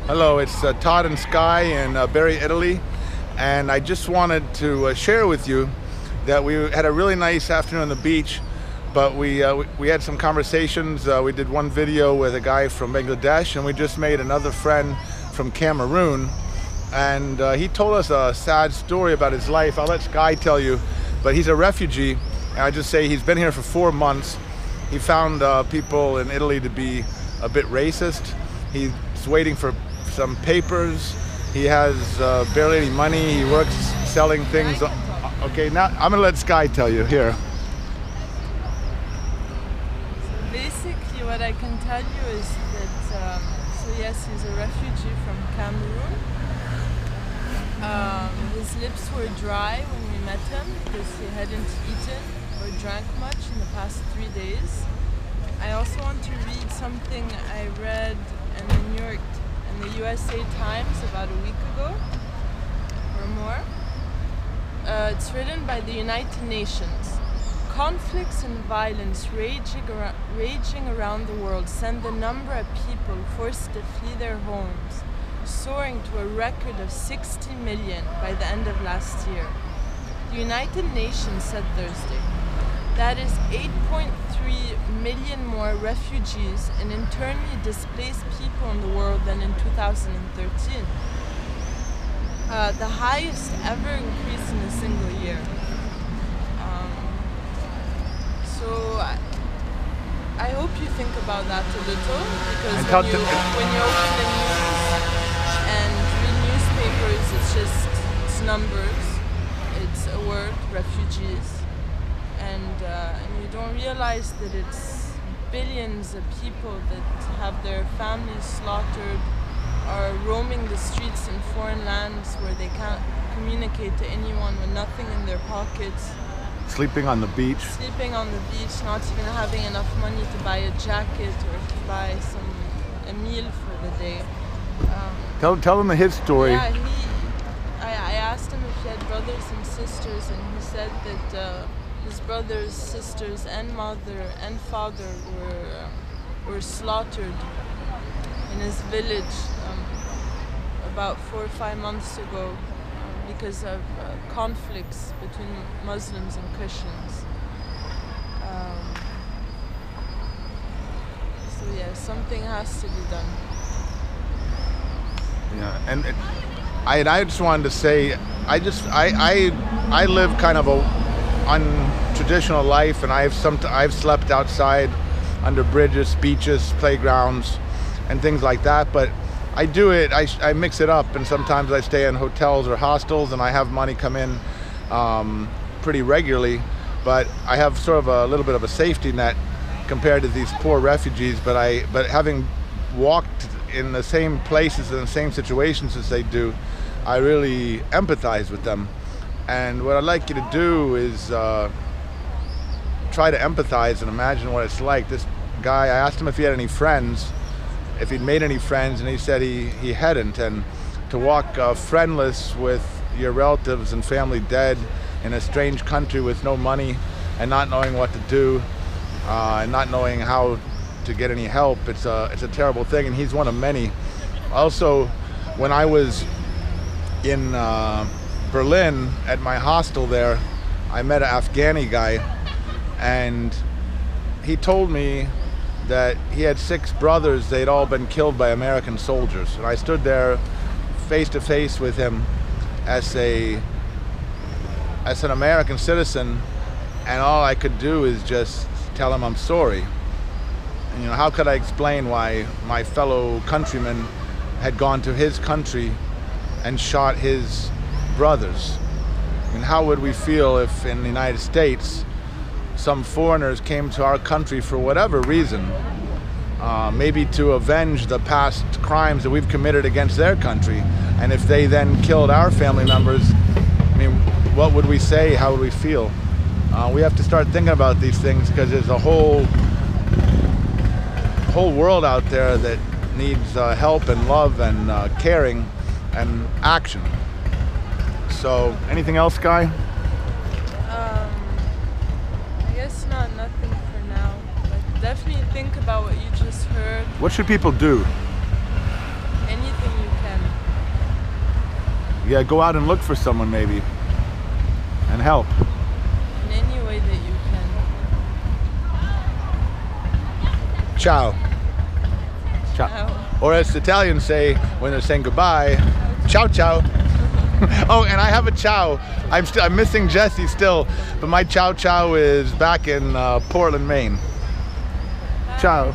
Hello, it's Todd and Sky in Bari, Italy, and I just wanted to share with you that we had a really nice afternoon on the beach, but we had some conversations. We did one video with a guy from Bangladesh, and we just made another friend from Cameroon, and he told us a sad story about his life. I'll let Sky tell you, but he's a refugee, and I just say he's been here for 4 months. He found people in Italy to be a bit racist. He's waiting for some papers. He has barely any money. He works selling things. Okay, now I'm gonna let Sky tell you here. So basically what I can tell you is that, so yes, he's a refugee from Cameroon. His lips were dry when we met him because he hadn't eaten or drank much in the past 3 days. I also want to read something I read in the USA Times about a week ago or more. It's written by the United Nations. Conflicts and violence raging around the world send the number of people forced to flee their homes soaring to a record of 60 million by the end of last year. The United Nations said Thursday. That is 8.3 million more refugees and internally displaced people in the world than in 2013. The highest ever increase in a single year. So I hope you think about that a little, because when you open the news and read newspapers, it's numbers, it's a word, refugees. And you don't realize that it's billions of people that have their families slaughtered, are roaming the streets in foreign lands where they can't communicate to anyone with nothing in their pockets. Sleeping on the beach. Sleeping on the beach, not even having enough money to buy a jacket or to buy a meal for the day. Tell him his story. Yeah, I asked him if he had brothers and sisters, and he said that his brothers, sisters, and mother and father were slaughtered in his village about 4 or 5 months ago because of conflicts between Muslims and Christians. So yeah, something has to be done. Yeah, and I just wanted to say, I live kind of a untraditional life, and I've slept outside under bridges, beaches, playgrounds, and things like that. But I do it. I mix it up, and sometimes I stay in hotels or hostels, and I have money come in pretty regularly. But I have sort of a little bit of a safety net compared to these poor refugees. But having walked in the same places and the same situations as they do, I really empathize with them. And what I'd like you to do is try to empathize and imagine what it's like. This guy, I asked him if he had any friends, if he'd made any friends, and he said he hadn't. And to walk friendless with your relatives and family dead in a strange country with no money and not knowing what to do and not knowing how to get any help, it's a terrible thing, and he's one of many. Also, when I was in Berlin at my hostel there, I met an Afghani guy, and he told me that he had 6 brothers. They'd all been killed by American soldiers, and I stood there face to face with him as an American citizen, and all I could do is just tell him I'm sorry. And, how could I explain why my fellow countrymen had gone to his country and shot his brothers? I mean, how would we feel if in the United States some foreigners came to our country for whatever reason, maybe to avenge the past crimes that we've committed against their country, and if they then killed our family members, I mean, what would we say? How would we feel? We have to start thinking about these things, because there's a whole world out there that needs help and love and caring and action. So, anything else, Guy? I guess nothing for now. But definitely think about what you just heard. What should people do? Anything you Yeah, go out and look for someone maybe, and help. In any way that you can. Ciao. Ciao. Ciao. Or as the Italians say when they're saying goodbye, ciao ciao. Oh, and I have a ciao. I'm missing Jesse still, but my ciao ciao is back in Portland, Maine. Bye. Ciao.